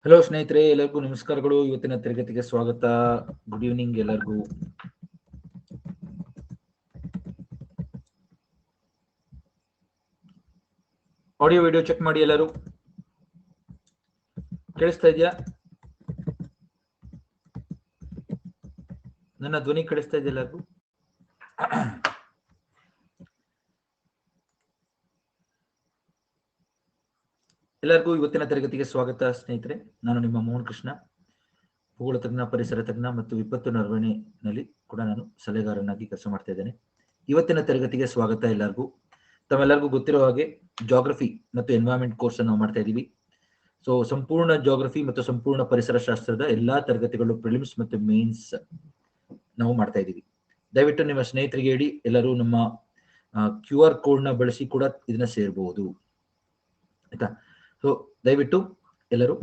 Hello ಸ್ನೇಹಿತರೆ, ಎಲ್ಲರಿಗೂ ನಮಸ್ಕಾರಗಳು. ಇವತ್ತಿನ ತರಗತಿಗೆ ಸ್ವಾಗತ. ಗುಡ್ ಈವ್ನಿಂಗ್ ಎಲ್ಲರಿಗೂ. ಆಡಿಯೋ ವಿಡಿಯೋ ಚೆಕ್ ಮಾಡಿ. ಎಲ್ಲರೂ ಕೇಳಿಸ್ತಾ ಇದೆಯಾ? ನನ್ನ ಧ್ವನಿ ಕೇಳಿಸ್ತಾ ಇದೆಯಾ ಎಲ್ಲರಿಗೂ? ಎಲ್ಲರಿಗೂ ಇವತ್ತಿನ ತರಗತಿಗೆ ಸ್ವಾಗತ ಸ್ನೇಹಿತರೆ. ನಾನು ನಿಮ್ಮ ಮೋಹನ್ ಕೃಷ್ಣ, ಭೂಗೋಳ ತಜ್ಞ, ಪರಿಸರ ತಜ್ಞ ಮತ್ತು ವಿಪತ್ತು ನಿರ್ವಹಣೆಯಲ್ಲಿ ಕೂಡ ನಾನು ಸಲಹೆಗಾರನಾಗಿ ಕೆಲಸ ಮಾಡ್ತಾ ಇದ್ದೇನೆ. ಇವತ್ತಿನ ತರಗತಿಗೆ ಸ್ವಾಗತ ಎಲ್ಲರಿಗೂ. ತಮ್ಮೆಲ್ಲರಿಗೂ ಗೊತ್ತಿರೋ ಹಾಗೆ ಜಾಗ್ರಫಿ ಮತ್ತು ಎನ್ವೈರನ್ಮೆಂಟ್ ಕೋರ್ಸ್ ನಾವು ಮಾಡ್ತಾ ಇದ್ದೀವಿ. ಸೊ ಸಂಪೂರ್ಣ ಜಾಗ್ರಫಿ ಮತ್ತು ಸಂಪೂರ್ಣ ಪರಿಸರ ಶಾಸ್ತ್ರದ ಎಲ್ಲಾ ತರಗತಿಗಳು ಪ್ರಿಲಿಮ್ಸ್ ಮತ್ತು ಮೇನ್ಸ್ ನಾವು ಮಾಡ್ತಾ ಇದ್ದೀವಿ. ದಯವಿಟ್ಟು ನಿಮ್ಮ ಸ್ನೇಹಿತರಿಗೆ ಹೇಳಿ. ಎಲ್ಲರೂ ನಮ್ಮ QR ಕೋಡ್ನ ಬಳಸಿ ಕೂಡ ಇದನ್ನ ಸೇರಬಹುದು, ಆಯ್ತಾ? ಸೊ ದಯವಿಟ್ಟು ಎಲ್ಲರೂ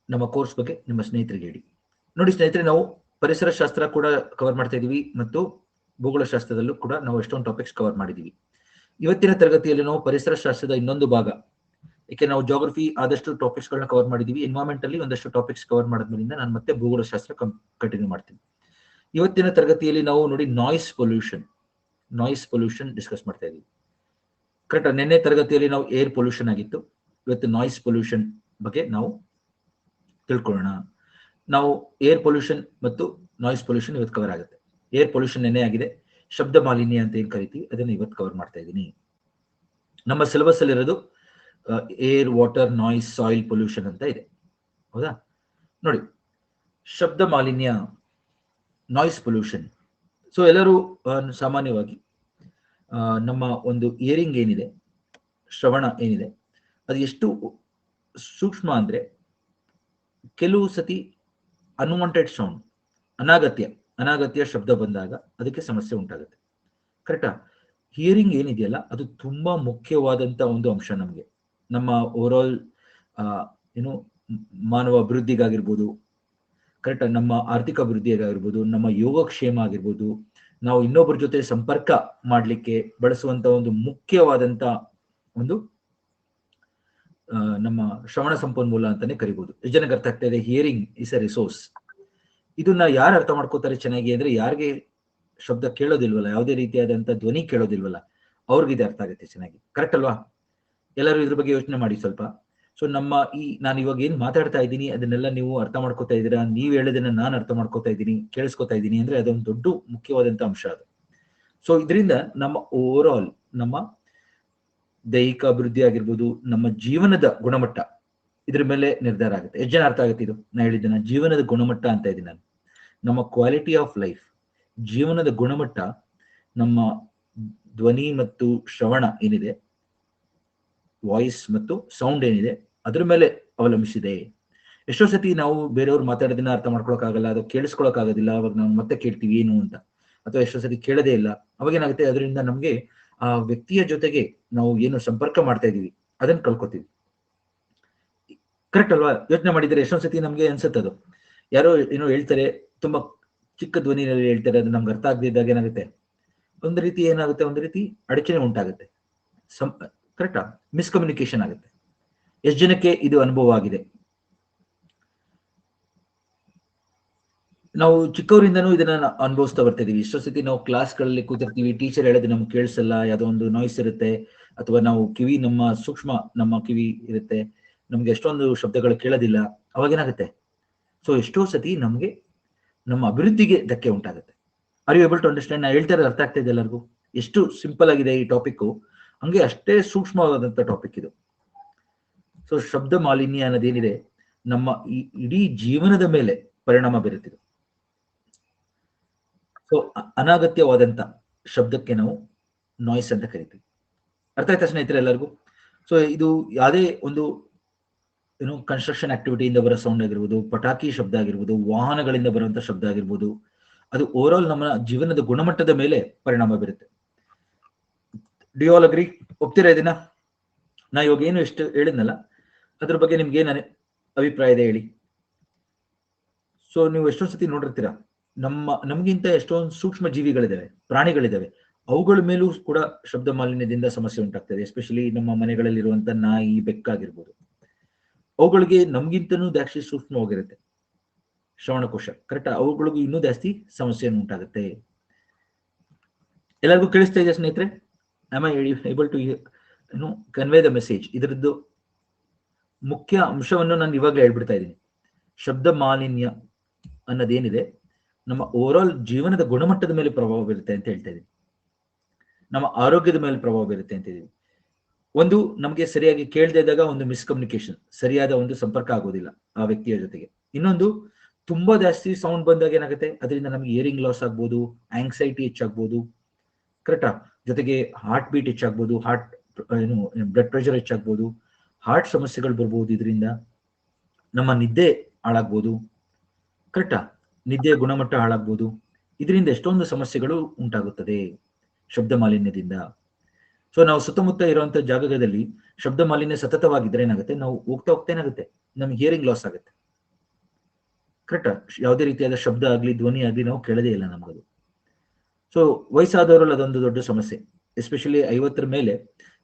ನಮ್ಮ ಕೋರ್ಸ್ ಬಗ್ಗೆ ನಿಮ್ಮ ಸ್ನೇಹಿತರಿಗೆ ಹೇಳಿ. ನೋಡಿ ಸ್ನೇಹಿತರೆ, ನಾವು ಪರಿಸರ ಶಾಸ್ತ್ರ ಕೂಡ ಕವರ್ ಮಾಡ್ತಾ ಇದೀವಿ ಮತ್ತು ಭೂಗೋಳ ಶಾಸ್ತ್ರದಲ್ಲೂ ಕೂಡ ನಾವು ಎಷ್ಟೊಂದು ಟಾಪಿಕ್ಸ್ ಕವರ್ ಮಾಡಿದೀವಿ. ಇವತ್ತಿನ ತರಗತಿಯಲ್ಲಿ ನಾವು ಪರಿಸರ ಶಾಸ್ತ್ರದ ಇನ್ನೊಂದು ಭಾಗ, ಏಕೆ ನಾವು ಜಾಗ್ರಫಿ ಆದಷ್ಟು ಟಾಪಿಕ್ಸ್ ಗಳನ್ನ ಕವರ್ ಮಾಡಿದೀವಿ, ಎನ್ವೈರನ್ಮೆಂಟ್ ಅಲ್ಲಿ ಒಂದಷ್ಟು ಟಾಪಿಕ್ಸ್ ಕವರ್ ಮಾಡಿದ್ಮೇಲಿಂದ ನಾನು ಮತ್ತೆ ಭೂಗೋಳ ಶಾಸ್ತ್ರ ಕಂಟಿನ್ಯೂ ಮಾಡ್ತೀನಿ. ಇವತ್ತಿನ ತರಗತಿಯಲ್ಲಿ ನಾವು ನೋಡಿ ನಾಯ್ಸ್ ಪೊಲ್ಯೂಷನ್ ಡಿಸ್ಕಸ್ ಮಾಡ್ತಾ ಇದೀವಿ. ಕರೆಕ್ಟ್. ನಿನ್ನೆ ತರಗತಿಯಲ್ಲಿ ನಾವು ಏರ್ ಪೊಲ್ಯೂಷನ್ ಆಗಿತ್ತು. ಇವತ್ತು ನಾಯ್ಸ್ ಪೊಲ್ಯೂಷನ್ ಬಗ್ಗೆ ನಾವು ತಿಳ್ಕೊಳ್ಳೋಣ. ನಾವು ಏರ್ ಪೊಲ್ಯೂಷನ್ ಮತ್ತು ನಾಯ್ಸ್ ಪೊಲ್ಯೂಷನ್ ಇವತ್ತು ಕವರ್ ಆಗುತ್ತೆ. ಏರ್ ಪೊಲ್ಯೂಷನ್ ನೆನ್ನೆ ಆಗಿದೆ. ಶಬ್ದ ಮಾಲಿನ್ಯ ಅಂತ ಏನ್ ಕರಿತೀವಿ ಅದನ್ನ ಇವತ್ತು ಕವರ್ ಮಾಡ್ತಾ ಇದ್ದೀನಿ. ನಮ್ಮ ಸಿಲೆಬಸ್ ಅಲ್ಲಿ ಇರೋದು air, water, noise, soil pollution ಅಂತ ಇದೆ, ಹೌದಾ? ನೋಡಿ, ಶಬ್ದ ಮಾಲಿನ್ಯ, ನಾಯ್ಸ್ ಪೊಲ್ಯೂಷನ್. ಸೊ ಎಲ್ಲರೂ ಸಾಮಾನ್ಯವಾಗಿ ನಮ್ಮ ಒಂದು ಇಯರಿಂಗ್ ಏನಿದೆ, ಶ್ರವಣ ಏನಿದೆ, ಅದು ಎಷ್ಟು ಸೂಕ್ಷ್ಮ ಅಂದ್ರೆ ಕೆಲವು ಸತಿ ಅನ್ವಾಂಟೆಡ್ ಸೌಂಡ್, ಅನಾಗತ್ಯ ಶಬ್ದ ಬಂದಾಗ ಅದಕ್ಕೆ ಸಮಸ್ಯೆ ಉಂಟಾಗುತ್ತೆ. ಕರೆಕ್ಟಾ? ಹಿಯರಿಂಗ್ ಏನಿದೆಯಲ್ಲ ಅದು ತುಂಬಾ ಮುಖ್ಯವಾದಂತ ಒಂದು ಅಂಶ ನಮಗೆ. ನಮ್ಮ ಓವರ್ ಆಲ್ ಏನು ಮಾನವ ಅಭಿವೃದ್ಧಿಗಾಗಿರ್ಬೋದು, ಕರೆಕ್ಟಾ, ನಮ್ಮ ಆರ್ಥಿಕ ಅಭಿವೃದ್ಧಿಗಾಗಿರ್ಬೋದು, ನಮ್ಮ ಯೋಗಕ್ಷೇಮ ಆಗಿರ್ಬೋದು, ನಾವು ಇನ್ನೊಬ್ಬರ ಜೊತೆ ಸಂಪರ್ಕ ಮಾಡಲಿಕ್ಕೆ ಬಳಸುವಂತ ಒಂದು ಮುಖ್ಯವಾದಂತ ಒಂದು ನಮ್ಮ ಶ್ರವಣ ಸಂಪನ್ಮೂಲ ಅಂತಾನೆ ಕರಿಬಹುದು. ಎಷ್ಟು ಜನಕ್ಕೆ ಅರ್ಥ ಆಗ್ತಾ ಇದೆ? Hearing is A resource. ಇದನ್ನ ಯಾರು ಅರ್ಥ ಮಾಡ್ಕೋತಾರೆ ಚೆನ್ನಾಗಿ ಅಂದ್ರೆ, ಯಾರಿಗೆ ಶಬ್ದ ಕೇಳೋದಿಲ್ವಲ್ಲ, ಯಾವುದೇ ರೀತಿಯಾದಂತ ಧ್ವನಿ ಕೇಳೋದಿಲ್ವಲ್ಲ, ಅವ್ರಿಗಿದೆ ಅರ್ಥ ಆಗುತ್ತೆ ಚೆನ್ನಾಗಿ. ಕರೆಕ್ಟ್ ಅಲ್ವಾ? ಎಲ್ಲರೂ ಇದ್ರ ಬಗ್ಗೆ ಯೋಚನೆ ಮಾಡಿ ಸ್ವಲ್ಪ. ಸೊ ನಾನು ಇವಾಗ ಏನ್ ಮಾತಾಡ್ತಾ ಇದ್ದೀನಿ ಅದನ್ನೆಲ್ಲ ನೀವು ಅರ್ಥ ಮಾಡ್ಕೋತಾ ಇದ್ದೀರಾ? ನೀವ್ ಹೇಳೋದನ್ನ ನಾನು ಅರ್ಥ ಮಾಡ್ಕೋತಾ ಇದ್ದೀನಿ, ಕೇಳಿಸ್ಕೊತಾ ಇದ್ದೀನಿ ಅಂದ್ರೆ ಅದೊಂದು ದೊಡ್ಡ ಮುಖ್ಯವಾದಂತ ಅಂಶ ಅದು. ಸೊ ಇದರಿಂದ ನಮ್ಮ ಓವರ್ ಆಲ್ ನಮ್ಮ ದೈಹಿಕ ಅಭಿವೃದ್ಧಿ ಆಗಿರ್ಬೋದು, ನಮ್ಮ ಜೀವನದ ಗುಣಮಟ್ಟ ಇದ್ರ ಮೇಲೆ ನಿರ್ಧಾರ ಆಗುತ್ತೆ. ಎಷ್ಟು ಜನ ಅರ್ಥ ಆಗುತ್ತೆ ಇದು? ನಾ ಹೇಳಿದ್ದೇನೆ ಜೀವನದ ಗುಣಮಟ್ಟ ಅಂತ ಇದ್ದೀನಿ ನಾನು. ನಮ್ಮ ಕ್ವಾಲಿಟಿ ಆಫ್ ಲೈಫ್, ಜೀವನದ ಗುಣಮಟ್ಟ ನಮ್ಮ ಧ್ವನಿ ಮತ್ತು ಶ್ರವಣ ಏನಿದೆ, ವಾಯ್ಸ್ ಮತ್ತು ಸೌಂಡ್ ಏನಿದೆ, ಅದ್ರ ಮೇಲೆ ಅವಲಂಬಿಸಿದೆ. ಎಷ್ಟೋ ಸತಿ ನಾವು ಬೇರೆಯವ್ರು ಮಾತಾಡೋದನ್ನ ಅರ್ಥ ಮಾಡ್ಕೊಳಕ್ಕಾಗಲ್ಲ, ಅದು ಕೇಳಿಸ್ಕೊಳಕ್ ಆಗೋದಿಲ್ಲ. ಅವಾಗ ನಾವು ಮತ್ತೆ ಕೇಳ್ತೀವಿ ಏನು ಅಂತ, ಅಥವಾ ಎಷ್ಟೋ ಸತಿ ಕೇಳದೇ ಇಲ್ಲ. ಅವಾಗ ಏನಾಗುತ್ತೆ, ಅದರಿಂದ ನಮ್ಗೆ ಆ ವ್ಯಕ್ತಿಯ ಜೊತೆಗೆ ನಾವು ಏನು ಸಂಪರ್ಕ ಮಾಡ್ತಾ ಇದೀವಿ ಅದನ್ನ ಕಳ್ಕೊತೀವಿ. ಕರೆಕ್ಟ್ ಅಲ್ವಾ? ಯೋಚನೆ ಮಾಡಿದ್ರೆ ಎಷ್ಟೊಂದ್ ಸತಿ ನಮ್ಗೆ ಅನ್ಸುತ್ತದು, ಯಾರೋ ಏನೋ ಹೇಳ್ತಾರೆ, ತುಂಬಾ ಚಿಕ್ಕ ಧ್ವನಿಯಲ್ಲಿ ಹೇಳ್ತಾರೆ, ಅದು ನಮ್ಗೆ ಅರ್ಥ ಆಗದಿದ್ದಾಗ ಏನಾಗುತ್ತೆ, ಒಂದು ರೀತಿ ಅಡಚಣೆ ಉಂಟಾಗುತ್ತೆ. ಕರೆಕ್ಟಾ? ಮಿಸ್ಕಮ್ಯುನಿಕೇಶನ್ ಆಗುತ್ತೆ. ಎಷ್ಟು ಜನಕ್ಕೆ ಇದು ಅನುಭವ ಆಗಿದೆ? ನಾವು ಚಿಕ್ಕವರಿಂದನೂ ಇದನ್ನ ಅನುಭವಿಸ್ತಾ ಬರ್ತಾ ಇದೀವಿ. ಎಷ್ಟೋ ಸತಿ ನಾವು ಕ್ಲಾಸ್ಗಳಲ್ಲಿ ಕೂತಿರ್ತೀವಿ, ಟೀಚರ್ ಹೇಳೋದು ನಮ್ಗೆ ಕೇಳಿಸಲ್ಲ, ಯಾವುದೋ ಒಂದು ನಾಯ್ಸ್ ಇರುತ್ತೆ, ಅಥವಾ ನಾವು ನಮ್ಮ ಕಿವಿ ಇರುತ್ತೆ, ನಮ್ಗೆ ಎಷ್ಟೊಂದು ಶಬ್ದಗಳು ಕೇಳೋದಿಲ್ಲ. ಅವಾಗ ಏನಾಗುತ್ತೆ, ಸೊ ಎಷ್ಟೋ ಸತಿ ನಮ್ಗೆ ನಮ್ಮ ಅಭಿವೃದ್ಧಿಗೆ ಧಕ್ಕೆ ಉಂಟಾಗುತ್ತೆ. Are you able to understand? ನಾ ಹೇಳ್ತಾ ಇರೋದು ಅರ್ಥ ಆಗ್ತಾ ಇದೆ ಎಲ್ಲರಿಗೂ? ಎಷ್ಟು ಸಿಂಪಲ್ ಆಗಿದೆ ಈ ಟಾಪಿಕ್, ಹಂಗೆ ಅಷ್ಟೇ ಸೂಕ್ಷ್ಮವಾದಂತ ಟಾಪಿಕ್ ಇದು. ಸೊ ಶಬ್ದ ಮಾಲಿನ್ಯ ಅನ್ನೋದೇನಿದೆ, ನಮ್ಮ ಇಡೀ ಜೀವನದ ಮೇಲೆ ಪರಿಣಾಮ ಬೀರುತ್ತಿದೆ. ಸೊ ಅನಾಗತ್ಯವಾದಂತ ಶಬ್ದಕ್ಕೆ ನಾವು ನಾಯ್ಸ್ ಅಂತ ಕರಿತೀವಿ. ಅರ್ಥ ಆಯ್ತಾ ಸ್ನೇಹಿತರೆ ಎಲ್ಲರಿಗೂ? ಸೊ ಇದು ಯಾವುದೇ ಒಂದು ಕನ್ಸ್ಟ್ರಕ್ಷನ್ ಆಕ್ಟಿವಿಟಿಯಿಂದ ಬರೋ ಸೌಂಡ್ ಆಗಿರ್ಬೋದು, ಪಟಾಕಿ ಶಬ್ದ ಆಗಿರ್ಬೋದು, ವಾಹನಗಳಿಂದ ಬರುವಂತ ಶಬ್ದ ಆಗಿರ್ಬೋದು, ಅದು ಓವರ್ ಆಲ್ ನಮ್ಮ ಜೀವನದ ಗುಣಮಟ್ಟದ ಮೇಲೆ ಪರಿಣಾಮ ಬೀರುತ್ತೆ. Do you all agree? ಒಪ್ತೀರಾ ಇದನ್ನ? ನಾ ಇವಾಗ ಏನು ಎಷ್ಟು ಹೇಳಿದ್ನಲ್ಲ ಅದ್ರ ಬಗ್ಗೆ ನಿಮ್ಗೆ ಏನ್ ಅಭಿಪ್ರಾಯ ಇದೆ ಹೇಳಿ. ಸೊ ನೀವು ಎಷ್ಟೊಂದು ಸತಿ ನೋಡಿರ್ತೀರಾ, ನಮ್ಗಿಂತ ಎಷ್ಟೊಂದು ಸೂಕ್ಷ್ಮ ಜೀವಿಗಳಿದಾವೆ, ಪ್ರಾಣಿಗಳಿದಾವೆ, ಅವುಗಳ ಮೇಲೂ ಕೂಡ ಶಬ್ದ ಮಾಲಿನ್ಯದಿಂದ ಸಮಸ್ಯೆ ಉಂಟಾಗ್ತದೆ. ಎಸ್ಪೆಷಲಿ ನಮ್ಮ ಮನೆಗಳಲ್ಲಿರುವಂತ ನಾಯಿ, ಬೆಕ್ಕಾಗಿರ್ಬೋದು. ಅವುಗಳಿಗೆ ನಮ್ಗಿಂತನೂ ಜಾಸ್ತಿ ಸೂಕ್ಷ್ಮವಾಗಿರುತ್ತೆ ಶ್ರವಣಕೋಶ. ಕರೆಕ್ಟ್, ಅವುಗಳಿಗೂ ಇನ್ನೂ ಜಾಸ್ತಿ ಸಮಸ್ಯೆಯನ್ನು ಉಂಟಾಗುತ್ತೆ. ಎಲ್ಲರಿಗೂ ಕೇಳಿಸ್ತಾ ಇದೆ ಸ್ನೇಹಿತರೆ? Am I able to convey the message? ಇದರದ್ದು ಮುಖ್ಯ ಅಂಶವನ್ನು ನಾನು ಇವಾಗಲೇ ಹೇಳ್ಬಿಡ್ತಾ ಇದ್ದೀನಿ. ಶಬ್ದ ಮಾಲಿನ್ಯ ಅನ್ನೋದೇನಿದೆ ನಮ್ಮ ಓವರ್ ಆಲ್ ಜೀವನದ ಗುಣಮಟ್ಟದ ಮೇಲೆ ಪ್ರಭಾವ ಬೀರುತ್ತೆ ಅಂತ ಹೇಳ್ತಾ ಇದ್ದೀನಿ. ನಮ್ಮ ಆರೋಗ್ಯದ ಮೇಲೆ ಪ್ರಭಾವ ಬೀರುತ್ತೆ ಅಂತ ಇದ್ದೀವಿ. ಒಂದು, ನಮಗೆ ಸರಿಯಾಗಿ ಕೇಳದೇ ಇದ್ದಾಗ ಒಂದು ಮಿಸ್ಕಮ್ಯುನಿಕೇಶನ್, ಸರಿಯಾದ ಒಂದು ಸಂಪರ್ಕ ಆಗೋದಿಲ್ಲ ಆ ವ್ಯಕ್ತಿಯ ಜೊತೆಗೆ. ಇನ್ನೊಂದು, ತುಂಬಾ ಜಾಸ್ತಿ ಸೌಂಡ್ ಬಂದಾಗ ಏನಾಗುತ್ತೆ, ಅದರಿಂದ ನಮಗೆ ಇಯರಿಂಗ್ ಲಾಸ್ ಆಗ್ಬೋದು, ಆಂಗ್ಸೈಟಿ ಹೆಚ್ಚಾಗ್ಬೋದು. ಕರೆಕ್ಟಾ? ಜೊತೆಗೆ ಹಾರ್ಟ್ ಬೀಟ್ ಹೆಚ್ಚಾಗ್ಬೋದು, ಬ್ಲಡ್ ಪ್ರೆಷರ್ ಹೆಚ್ಚಾಗ್ಬೋದು, ಹಾರ್ಟ್ ಸಮಸ್ಯೆಗಳು ಬರ್ಬೋದು. ಇದರಿಂದ ನಮ್ಮ ನಿದ್ದೆ ಹಾಳಾಗ್ಬೋದು. ಕರೆಕ್ಟಾ? ನಿದ್ದೆಯ ಗುಣಮಟ್ಟ ಹಾಳಾಗ್ಬೋದು. ಇದರಿಂದ ಎಷ್ಟೊಂದು ಸಮಸ್ಯೆಗಳು ಉಂಟಾಗುತ್ತದೆ ಶಬ್ದ ಮಾಲಿನ್ಯದಿಂದ. ಸೊ ನಾವು ಸುತ್ತಮುತ್ತ ಇರುವಂತಹ ಜಾಗದಲ್ಲಿ ಶಬ್ದ ಮಾಲಿನ್ಯ ಸತತವಾಗಿದ್ರೆ ಏನಾಗುತ್ತೆ, ನಾವು ಹೋಗ್ತಾ ಹೋಗ್ತಾ ಏನಾಗುತ್ತೆ, ನಮ್ಗೆ ಹಿಯರಿಂಗ್ ಲಾಸ್ ಆಗುತ್ತೆ. ಕರೆಕ್ಟಾ? ಯಾವುದೇ ರೀತಿಯಾದ ಶಬ್ದ ಆಗ್ಲಿ, ಧ್ವನಿ ಆಗ್ಲಿ ನಾವು ಕೇಳದೇ ಇಲ್ಲ ನಮಗದು. ಸೊ ವಯಸ್ಸಾದವರಲ್ಲಿ ಅದೊಂದು ದೊಡ್ಡ ಸಮಸ್ಯೆ. ಎಸ್ಪೆಷಲಿ 50ರ ಮೇಲೆ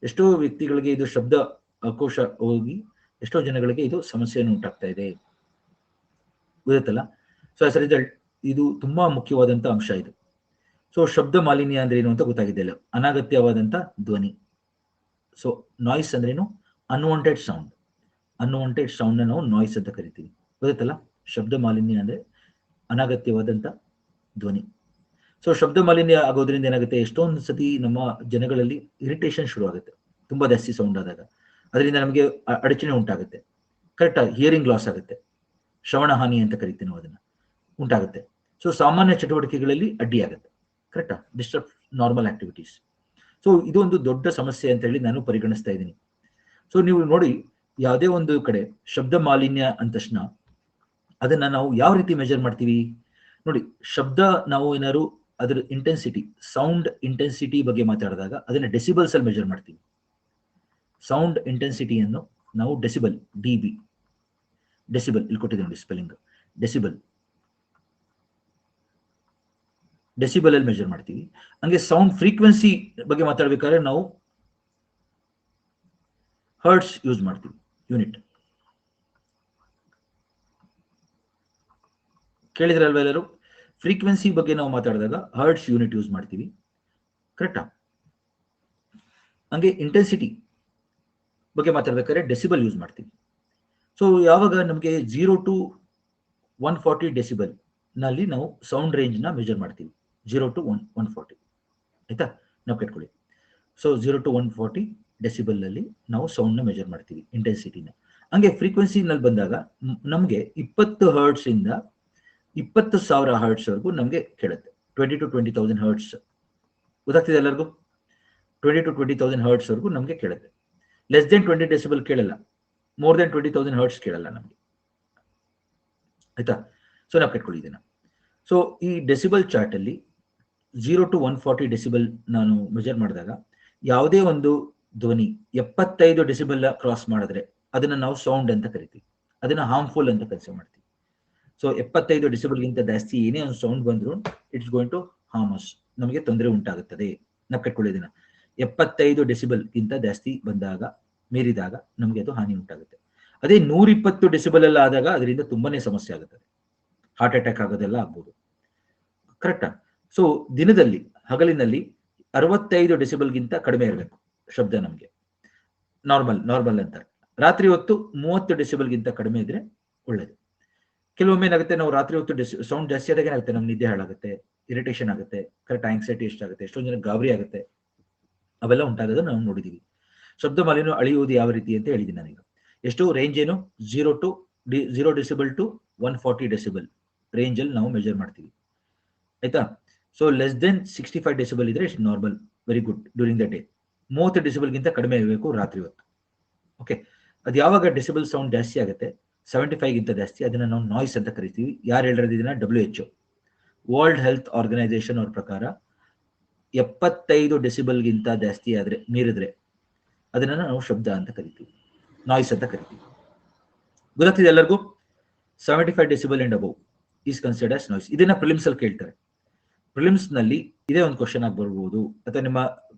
ಎಷ್ಟೋ ವ್ಯಕ್ತಿಗಳಿಗೆ ಇದು ಶಬ್ದ ಕೋಶ ಹೋಗಿ ಎಷ್ಟೋ ಜನಗಳಿಗೆ ಇದು ಸಮಸ್ಯೆಯನ್ನು ಉಂಟಾಗ್ತಾ ಇದೆ, ಗೊತ್ತಲ್ಲ? ಸೊ ಆಸ್ ಅ ರಿಸಲ್ಟ್ ಇದು ತುಂಬಾ ಮುಖ್ಯವಾದಂತ ಅಂಶ ಇದು. ಸೊ ಶಬ್ದ ಮಾಲಿನ್ಯ ಅಂದ್ರೆ ಏನು ಅಂತ ಗೊತ್ತಾಗಿದ್ದೆಲ್ಲ, ಅನಗತ್ಯವಾದಂತ ಧ್ವನಿ. ಸೊ ನಾಯ್ಸ್ ಅಂದ್ರೇನು? Unwanted sound. ಅನ್ವಾಂಟೆಡ್ ಸೌಂಡ್ ನಾವು ನಾಯ್ಸ್ ಅಂತ ಕರಿತೀವಿ, ಗೊತ್ತಲ್ಲ? ಶಬ್ದ ಮಾಲಿನ್ಯ ಅಂದ್ರೆ ಅನಗತ್ಯವಾದಂತ ಧ್ವನಿ. ಸೊ ಶಬ್ದ ಮಾಲಿನ್ಯ ಆಗೋದ್ರಿಂದ ಏನಾಗುತ್ತೆ, ಎಷ್ಟೊಂದು ಸತಿ ನಮ್ಮ ಜನಗಳಲ್ಲಿ ಇರಿಟೇಷನ್ ಶುರು ಆಗುತ್ತೆ ತುಂಬಾ ಜಾಸ್ತಿ ಸೌಂಡ್ ಆದಾಗ. ಅದರಿಂದ ನಮಗೆ ಅಡಚಣೆ ಉಂಟಾಗುತ್ತೆ. ಕರೆಕ್ಟಾ? ಹಿಯರಿಂಗ್ ಲಾಸ್ ಆಗುತ್ತೆ, ಶ್ರವಣ ಹಾನಿ ಅಂತ ಕರಿತೀವಿ ನಾವು, ಅದನ್ನ ಉಂಟಾಗುತ್ತೆ. ಸೊ ಸಾಮಾನ್ಯ ಚಟುವಟಿಕೆಗಳಲ್ಲಿ ಅಡ್ಡಿ ಆಗುತ್ತೆ. ಕರೆಕ್ಟಾ? Disturb normal activities. ಸೊ ಇದು ಒಂದು ದೊಡ್ಡ ಸಮಸ್ಯೆ ಅಂತ ಹೇಳಿ ನಾನು ಪರಿಗಣಿಸ್ತಾ ಇದ್ದೀನಿ. ಸೊ ನೀವು ನೋಡಿ, ಯಾವುದೇ ಒಂದು ಕಡೆ ಶಬ್ದ ಮಾಲಿನ್ಯ ಅಂದ ತಕ್ಷಣ ಅದನ್ನ ನಾವು ಯಾವ ರೀತಿ ಮೆಜರ್ ಮಾಡ್ತೀವಿ ನೋಡಿ. ಶಬ್ದ ನಾವು ಏನಾದ್ರು ಅದರ ಇಂಟೆನ್ಸಿಟಿ, ಸೌಂಡ್ ಇಂಟೆನ್ಸಿಟಿ ಬಗ್ಗೆ ಮಾತಾಡಿದಾಗ ಅದನ್ನ ಡೆಸಿಬಲ್ಸ್ ಅಲ್ಲಿ ಮೆಜರ್ ಮಾಡ್ತೀವಿ. ಸೌಂಡ್ ಇಂಟೆನ್ಸಿಟಿಯನ್ನು ನಾವು ಡೆಸಿಬಲ್, ಡಿಬಿ, ಡೆಸಿಬಲ್ ಇಲ್ಲಿ ಕೊಟ್ಟಿದ್ದೀನಿ ಸ್ಪೆಲ್ಲಿಂಗ್, ಡೆಸಿಬಲ್, ಡೆಸಿಬಲ್ ಅಲ್ಲಿ ಮೆಜರ್ ಮಾಡ್ತೀವಿ. ಹಂಗೆ ಸೌಂಡ್ ಫ್ರೀಕ್ವೆನ್ಸಿ ಬಗ್ಗೆ ಮಾತಾಡ್ಬೇಕಾದ್ರೆ ನಾವು ಹರ್ಟ್ಸ್ ಯೂಸ್ ಮಾಡ್ತೀವಿ, ಯೂನಿಟ್. ಕೇಳಿದ್ರಲ್ವ ಎಲ್ಲರೂ? ಫ್ರೀಕ್ವೆನ್ಸಿ ಬಗ್ಗೆ ನಾವು ಮಾತಾಡಿದಾಗ ಹರ್ಟ್ಸ್ ಯೂನಿಟ್ ಯೂಸ್ ಮಾಡ್ತೀವಿ, ಕರೆಕ್ಟಾ? ಹಂಗೆ ಇಂಟೆನ್ಸಿಟಿ ಬಗ್ಗೆ ಮಾತಾಡ್ಬೇಕಾದ್ರೆ ಡೆಸಿಬಲ್ ಯೂಸ್ ಮಾಡ್ತೀವಿ. ಸೊ ಯಾವಾಗ ನಮಗೆ 0 to 140 ಡೆಸಿಬಲ್ ನಲ್ಲಿ ನಾವು ಸೌಂಡ್ ರೇಂಜ್ ನ ಮೆಜರ್ ಮಾಡ್ತೀವಿ, 0 to 140, ಆಯ್ತಾ? ನಾವು ಕೆಟ್ಕೊಳ್ಳಿ. ಸೊ 0 to 140 ಡೆಸಿಬಲ್ ಅಲ್ಲಿ ನಾವು ಸೌಂಡ್ ನ ಮೆಜರ್ ಮಾಡ್ತೀವಿ, ಇಂಟೆನ್ಸಿಟಿನ. ಹಂಗೆ ಫ್ರೀಕ್ವೆನ್ಸಿ ನಲ್ಲಿ ಬಂದಾಗ ನಮಗೆ 20 ಹರ್ಟ್ಸ್ ಇಂದ 20,000 ಹರ್ಟ್ಸ್ ವರೆಗೂ ನಮಗೆ ಕೇಳುತ್ತೆ. 20 to 20,000 ಹರ್ಟ್ಸ್, ಗೊತ್ತಾಗ್ತಿದೆ ಎಲ್ಲರಿಗೂ? 20 to 20,000 ಹರ್ಟ್ಸ್ ವರೆಗೂ ನಮಗೆ ಕೇಳುತ್ತೆ. ಲೆಸ್ ದೆನ್ 20 ಡೆಸಿಬಲ್ ಕೇಳಲ್ಲ, ಮೋರ್ ದೆನ್ 20,000 ಹರ್ಟ್ಸ್ ಕೇಳಲ್ಲ ನಮಗೆ, ಆಯ್ತಾ? ಸೊ ನಾವು ಕೆಟ್ಕೊಳ್ಳಿದ್ದೇನೆ. ಸೊ ಈ ಡೆಸಿಬಲ್ ಚಾರ್ಟ್ ಅಲ್ಲಿ 0 to 140 ಡೆಸಿಬಲ್ ನಾನು ಮೆಜರ್ ಮಾಡಿದಾಗ ಯಾವುದೇ ಒಂದು ಧ್ವನಿ 75 ಡೆಸಿಬಲ್ ಕ್ರಾಸ್ ಮಾಡಿದ್ರೆ ಅದನ್ನ ನಾವು ಸೌಂಡ್ ಅಂತ ಕರಿತೀವಿ, ಅದನ್ನ ಹಾರ್ಮ್ಫುಲ್ ಅಂತ ಕನ್ಸಿಡರ್ ಮಾಡ್ತೀವಿ. ಸೊ 75 ಡೆಸಿಬಲ್ಗಿಂತ ಜಾಸ್ತಿ ಏನೇ ಒಂದು ಸೌಂಡ್ ಬಂದ್ರು it's going to harm us, ನಮಗೆ ತೊಂದರೆ ಉಂಟಾಗುತ್ತದೆ. ನಾವು ಕಟ್ಕೊಳ್ಳೋದಿನ 75 ಡೆಸಿಬಲ್ಗಿಂತ ಜಾಸ್ತಿ ಬಂದಾಗ, ಮೀರಿದಾಗ ನಮಗೆ ಅದು ಹಾನಿ ಉಂಟಾಗುತ್ತೆ. ಅದೇ 120 ಡೆಸಿಬಲ್ ಎಲ್ಲ ಆದಾಗ ಅದರಿಂದ ತುಂಬಾನೇ ಸಮಸ್ಯೆ ಆಗುತ್ತದೆ, ಹಾರ್ಟ್ ಅಟ್ಯಾಕ್ ಆಗೋದೆಲ್ಲ ಆಗ್ಬೋದು, ಕರೆಕ್ಟಾ? ಸೊ ದಿನದಲ್ಲಿ, ಹಗಲಿನಲ್ಲಿ 65 ಡೆಸಿಬಲ್ಗಿಂತ ಕಡಿಮೆ ಇರಬೇಕು ಶಬ್ದ, ನಮಗೆ ನಾರ್ಮಲ್ ಅಂತಾರೆ. ರಾತ್ರಿ ಹೊತ್ತು 30 ಡೆಸಿಬಲ್ಗಿಂತ ಕಡಿಮೆ ಇದ್ರೆ ಒಳ್ಳೇದು. ಕೆಲವೊಮ್ಮೆ ಏನಾಗುತ್ತೆ, ನಾವು ರಾತ್ರಿ ಹೊತ್ತು ಸೌಂಡ್ ಜಾಸ್ತಿ ಆದಾಗ ಏನಾಗುತ್ತೆ, ನಮ್ಮ ನಿದ್ದೆ ಹಾಳಾಗುತ್ತೆ, ಇರಿಟೇಷನ್ ಆಗುತ್ತೆ, ಕರೆಕ್ಟ್ ಆಂಗ್ಸೈಟಿ ಎಷ್ಟಾಗುತ್ತೆ, ಎಷ್ಟೊಂದು ಜನ ಗಾಬರಿ ಆಗುತ್ತೆ, ಅವೆಲ್ಲ ಉಂಟಾಗೋದು ನಾವು ನೋಡಿದೀವಿ. ಶಬ್ದ ಮಾಲಿನ್ಯ ಅಳಿಯುವುದು ಯಾವ ರೀತಿ ಅಂತ ಹೇಳಿದ್ದೀನಿ ನಾನೀಗ. ಎಷ್ಟು ರೇಂಜ್ ಏನು? 0 ಡೆಸಿಬಲ್ ಟು 140 ಡೆಸಿಬಲ್ ರೇಂಜ್ ಅಲ್ಲಿ ನಾವು ಮೆಜರ್ ಮಾಡ್ತೀವಿ, ಆಯ್ತಾ? ಸೊ ಲೆಸ್ ದೆನ್ 65 ಡೆಸಿಬಲ್ ಇದ್ರೆ it's normal, very good during the day. 30 ಡೆಸಿಬಲ್ಗಿಂತ ಕಡಿಮೆ ಇರಬೇಕು ರಾತ್ರಿ ಹೊತ್ತು, ಓಕೆ? ಅದು ಯಾವಾಗ ಡೆಸಿಬಲ್ ಸೌಂಡ್ ಜಾಸ್ತಿ ಆಗುತ್ತೆ, 75ಗಿಂತ ಜಾಸ್ತಿ, ಅದನ್ನ ನಾವು ನಾಯ್ಸ್ ಅಂತ ಕರಿತೀವಿ. ಯಾರು ಹೇಳಿರೋದು ಇದನ್ನ? WHO, ವರ್ಲ್ಡ್ ಹೆಲ್ತ್ ಆರ್ಗನೈಸೇಷನ್ ಅವ್ರ ಪ್ರಕಾರ 75 ಡೆಸಿಬಲ್ಗಿಂತ ಜಾಸ್ತಿ ಆದ್ರೆ, ಮೀರಿದ್ರೆ ಅದನ್ನ ನಾವು ಶಬ್ದ ಅಂತ ಕರಿತೀವಿ, ನಾಯ್ಸ್ ಅಂತ ಕರಿತೀವಿ. ಗೊತ್ತಾಗ್ತಿದೆ ಎಲ್ಲರಿಗೂ? 75 decibel and above is considered as noise. ಇದನ್ನ ಪ್ರಿಲಿಮ್ಸ್ ಅಲ್ಲಿ ಕೇಳ್ತಾರೆ. ಪ್ರಿಲಿಮ್ಸ್ ನಲ್ಲಿ ಇದೇ ಒಂದು ಕ್ವಶನ್ ಆಗಿ ಬರ್ಬೋದು, ಅಥವಾ ನಿಮ್ಮ